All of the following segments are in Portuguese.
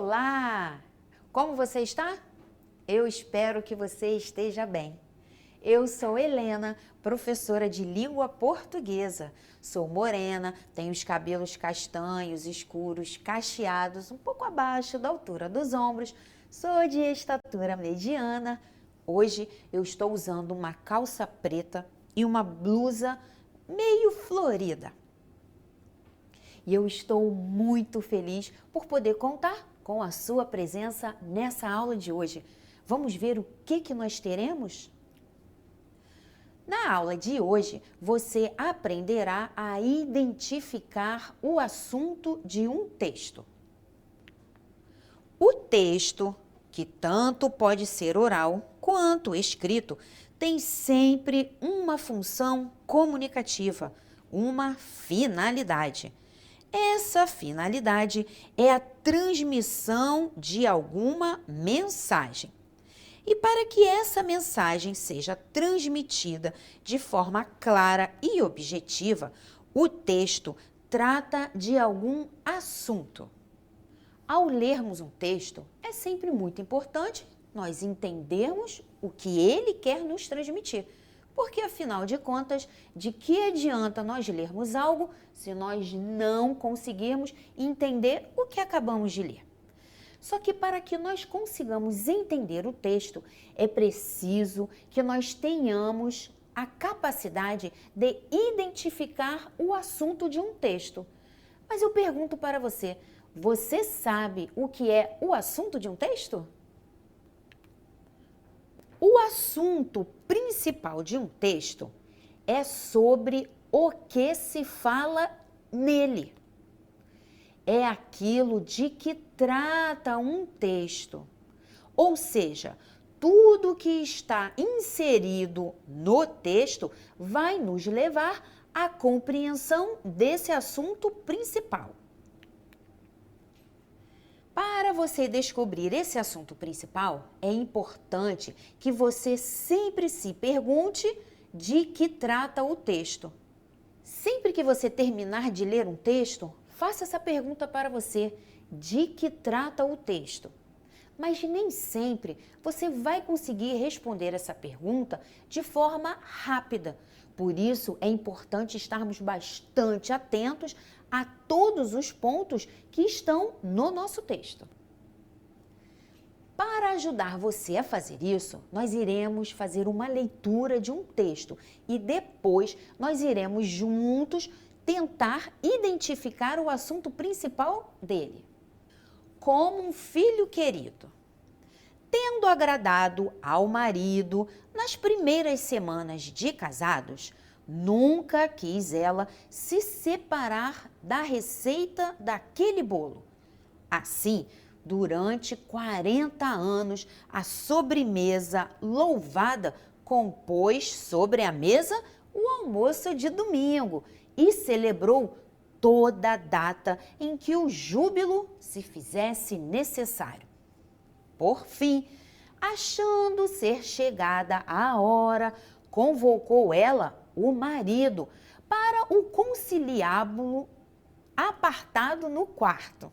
Olá! Como você está? Eu espero que você esteja bem. Eu sou Helena, professora de língua portuguesa. Sou morena, tenho os cabelos castanhos, escuros, cacheados, um pouco abaixo da altura dos ombros. Sou de estatura mediana. Hoje eu estou usando uma calça preta e uma blusa meio florida. E eu estou muito feliz por poder contar com a sua presença nessa aula de hoje. Vamos ver o que nós teremos? Na aula de hoje, você aprenderá a identificar o assunto de um texto. O texto, que tanto pode ser oral quanto escrito, tem sempre uma função comunicativa, uma finalidade. Essa finalidade é a transmissão de alguma mensagem. E para que essa mensagem seja transmitida de forma clara e objetiva, o texto trata de algum assunto. Ao lermos um texto, é sempre muito importante nós entendermos o que ele quer nos transmitir. Porque, afinal de contas, de que adianta nós lermos algo se nós não conseguirmos entender o que acabamos de ler? Só que para que nós consigamos entender o texto, é preciso que nós tenhamos a capacidade de identificar o assunto de um texto. Mas eu pergunto para você, você sabe o que é o assunto de um texto? O assunto principal de um texto é sobre o que se fala nele. É aquilo de que trata um texto. Ou seja, tudo que está inserido no texto vai nos levar à compreensão desse assunto principal. Para você descobrir esse assunto principal, é importante que você sempre se pergunte de que trata o texto. Sempre que você terminar de ler um texto, faça essa pergunta para você: de que trata o texto? Mas nem sempre você vai conseguir responder essa pergunta de forma rápida. Por isso, é importante estarmos bastante atentos a todos os pontos que estão no nosso texto. Para ajudar você a fazer isso, nós iremos fazer uma leitura de um texto e depois nós iremos juntos tentar identificar o assunto principal dele. Como um filho querido. Tendo agradado ao marido nas primeiras semanas de casados, nunca quis ela se separar da receita daquele bolo. Assim, durante 40 anos, a sobremesa louvada compôs sobre a mesa o almoço de domingo e celebrou toda a data em que o júbilo se fizesse necessário. Por fim, achando ser chegada a hora, convocou ela o marido para o conciliábulo apartado no quarto.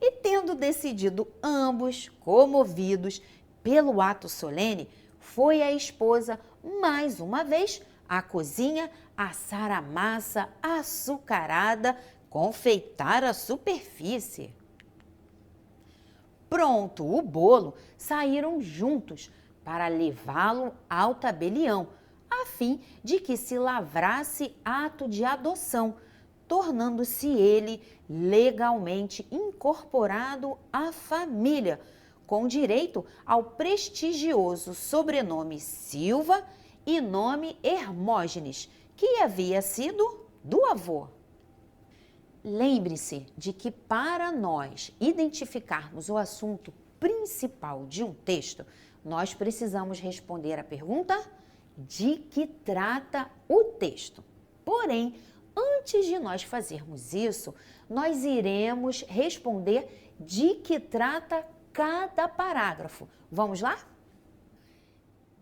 E tendo decidido ambos, comovidos pelo ato solene, foi a esposa mais uma vez à cozinha assar a massa açucarada, confeitar a superfície. Pronto o bolo, saíram juntos para levá-lo ao tabelião, a fim de que se lavrasse ato de adoção, tornando-se ele legalmente incorporado à família, com direito ao prestigioso sobrenome Silva e nome Hermógenes, que havia sido do avô. Lembre-se de que para nós identificarmos o assunto principal de um texto, nós precisamos responder a pergunta: de que trata o texto? Porém, antes de nós fazermos isso, nós iremos responder de que trata cada parágrafo. Vamos lá?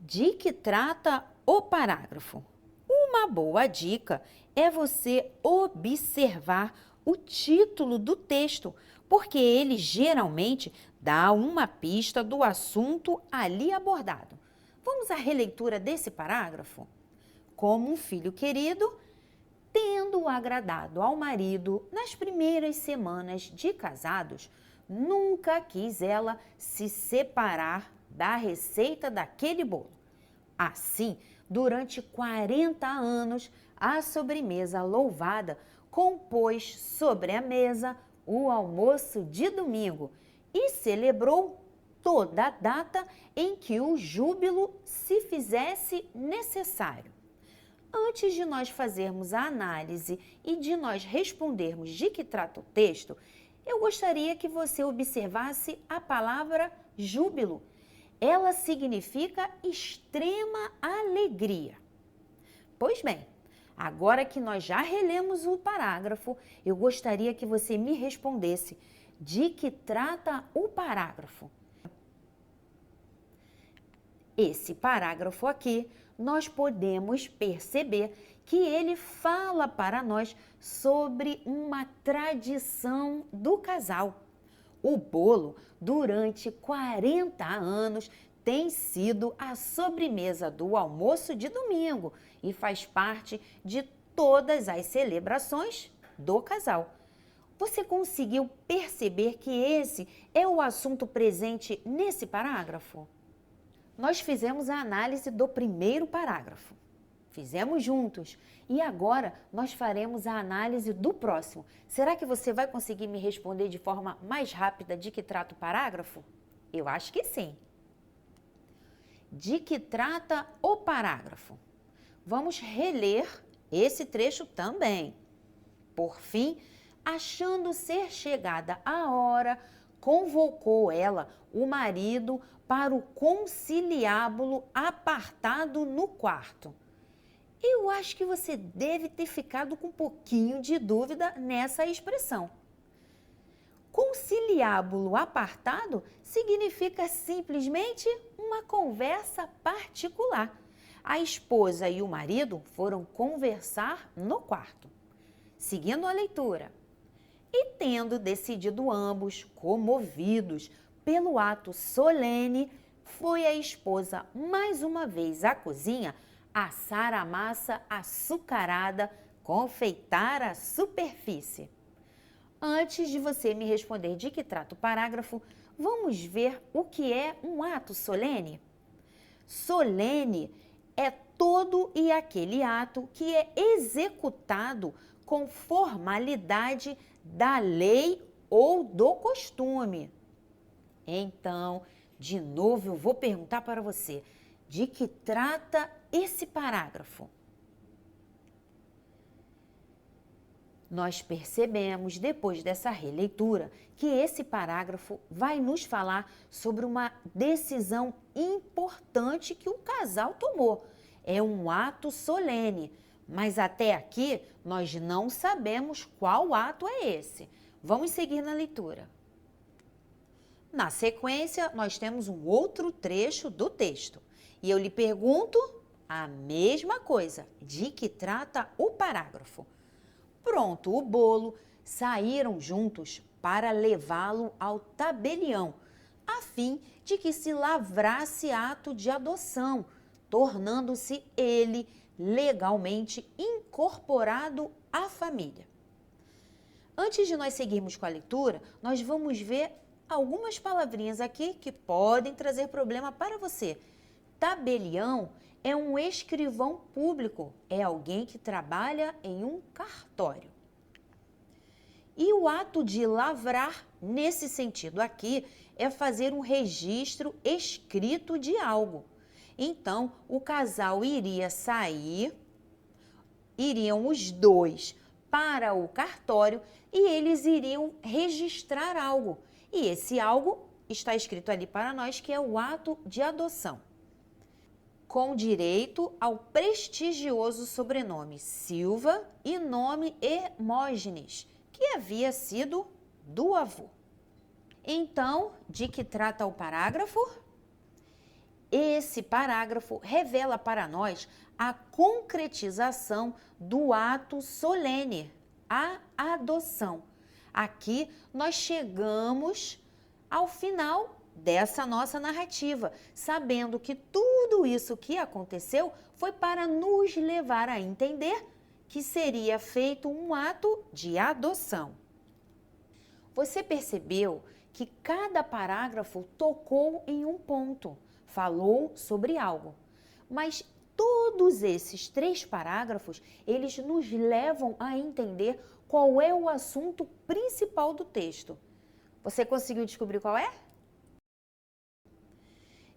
De que trata o parágrafo? Uma boa dica é você observar o título do texto, porque ele geralmente dá uma pista do assunto ali abordado. Vamos à releitura desse parágrafo? Como um filho querido, tendo agradado ao marido nas primeiras semanas de casados, nunca quis ela se separar da receita daquele bolo. Assim, durante 40 anos, a sobremesa louvada compôs sobre a mesa o almoço de domingo e celebrou toda a data em que o júbilo se fizesse necessário. Antes de nós fazermos a análise e de nós respondermos de que trata o texto, eu gostaria que você observasse a palavra júbilo. Ela significa extrema alegria. Pois bem, agora que nós já relemos o parágrafo, eu gostaria que você me respondesse de que trata o parágrafo. Esse parágrafo aqui, nós podemos perceber que ele fala para nós sobre uma tradição do casal. O bolo, durante 40 anos, tem sido a sobremesa do almoço de domingo e faz parte de todas as celebrações do casal. Você conseguiu perceber que esse é o assunto presente nesse parágrafo? Nós fizemos a análise do primeiro parágrafo. Fizemos juntos. E agora nós faremos a análise do próximo. Será que você vai conseguir me responder de forma mais rápida de que trata o parágrafo? Eu acho que sim. De que trata o parágrafo? Vamos reler esse trecho também. Por fim, achando ser chegada a hora, convocou ela, o marido, para o conciliábulo apartado no quarto. Eu acho que você deve ter ficado com um pouquinho de dúvida nessa expressão. Conciliábulo apartado significa simplesmente uma conversa particular. A esposa e o marido foram conversar no quarto. Seguindo a leitura. E tendo decidido ambos, comovidos pelo ato solene, foi a esposa mais uma vez à cozinha assar a massa açucarada, confeitar a superfície. Antes de você me responder de que trata o parágrafo, vamos ver o que é um ato solene? Solene é todo e aquele ato que é executado com formalidade da lei ou do costume. Então, de novo, eu vou perguntar para você, de que trata esse parágrafo? Nós percebemos, depois dessa releitura, que esse parágrafo vai nos falar sobre uma decisão importante que o casal tomou. É um ato solene, mas até aqui nós não sabemos qual ato é esse. Vamos seguir na leitura. Na sequência, nós temos um outro trecho do texto. E eu lhe pergunto a mesma coisa, de que trata o parágrafo? Pronto o bolo, saíram juntos para levá-lo ao tabelião, a fim de que se lavrasse ato de adoção, tornando-se ele legalmente incorporado à família. Antes de nós seguirmos com a leitura, nós vamos ver algumas palavrinhas aqui que podem trazer problema para você. Tabelião é um escrivão público, é alguém que trabalha em um cartório. E o ato de lavrar, nesse sentido aqui, é fazer um registro escrito de algo. Então, o casal iria sair, iriam os dois para o cartório e eles iriam registrar algo. E esse algo está escrito ali para nós, que é o ato de adoção. Com direito ao prestigioso sobrenome Silva e nome Hermógenes, que havia sido do avô. Então, de que trata o parágrafo? Esse parágrafo revela para nós a concretização do ato solene, a adoção. Aqui nós chegamos ao final dessa nossa narrativa, sabendo que tudo isso que aconteceu foi para nos levar a entender que seria feito um ato de adoção. Você percebeu que cada parágrafo tocou em um ponto, falou sobre algo, mas todos esses 3 parágrafos, eles nos levam a entender qual é o assunto principal do texto. Você conseguiu descobrir qual é?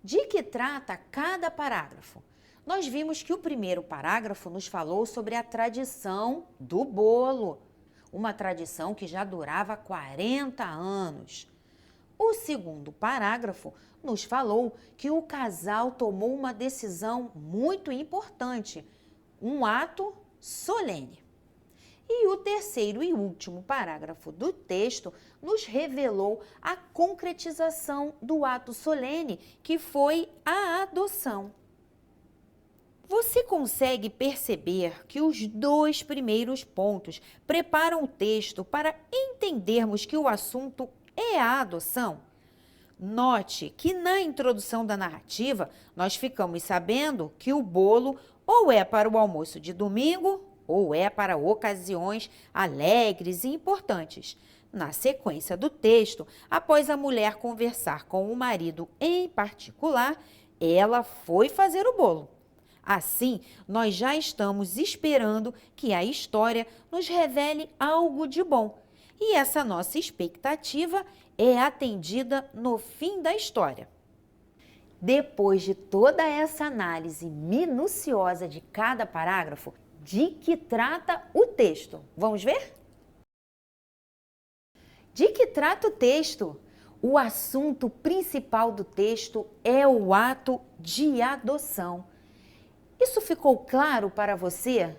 De que trata cada parágrafo? Nós vimos que o primeiro parágrafo nos falou sobre a tradição do bolo, uma tradição que já durava 40 anos. O segundo parágrafo nos falou que o casal tomou uma decisão muito importante, um ato solene. E o terceiro e último parágrafo do texto nos revelou a concretização do ato solene, que foi a adoção. Você consegue perceber que os 2 primeiros pontos preparam o texto para entendermos que o assunto é a adoção? Note que na introdução da narrativa, nós ficamos sabendo que o bolo ou é para o almoço de domingo ou é para ocasiões alegres e importantes. Na sequência do texto, após a mulher conversar com o marido em particular, ela foi fazer o bolo. Assim, nós já estamos esperando que a história nos revele algo de bom. E essa nossa expectativa é atendida no fim da história. Depois de toda essa análise minuciosa de cada parágrafo, de que trata o texto? Vamos ver? De que trata o texto? O assunto principal do texto é o ato de adoção. Isso ficou claro para você?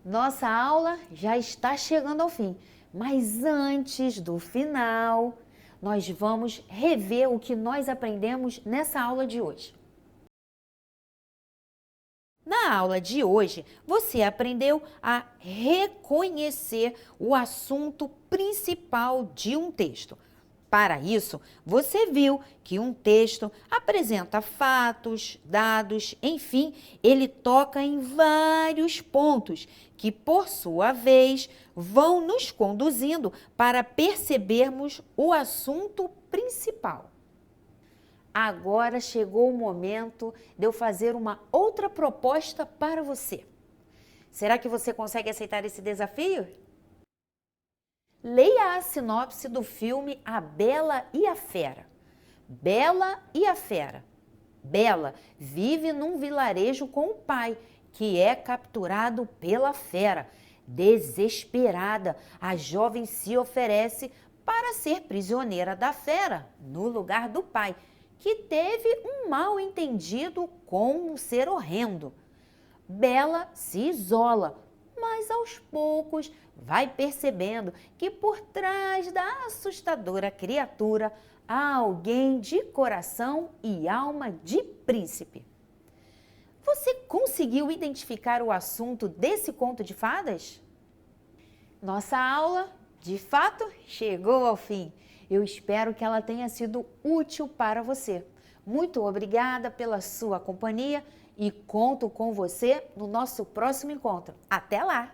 Nossa aula já está chegando ao fim, mas antes do final, nós vamos rever o que nós aprendemos nessa aula de hoje. Na aula de hoje, você aprendeu a reconhecer o assunto principal de um texto. Para isso, você viu que um texto apresenta fatos, dados, enfim, ele toca em vários pontos que, por sua vez, vão nos conduzindo para percebermos o assunto principal. Agora chegou o momento de eu fazer uma outra proposta para você. Será que você consegue aceitar esse desafio? Leia a sinopse do filme A Bela e a Fera. Bela e a Fera. Bela vive num vilarejo com o pai, que é capturado pela fera. Desesperada, a jovem se oferece para ser prisioneira da fera, no lugar do pai, que teve um mal-entendido com um ser horrendo. Bela se isola, mas aos poucos vai percebendo que por trás da assustadora criatura há alguém de coração e alma de príncipe. Você conseguiu identificar o assunto desse conto de fadas? Nossa aula, de fato, chegou ao fim. Eu espero que ela tenha sido útil para você. Muito obrigada pela sua companhia e conto com você no nosso próximo encontro. Até lá!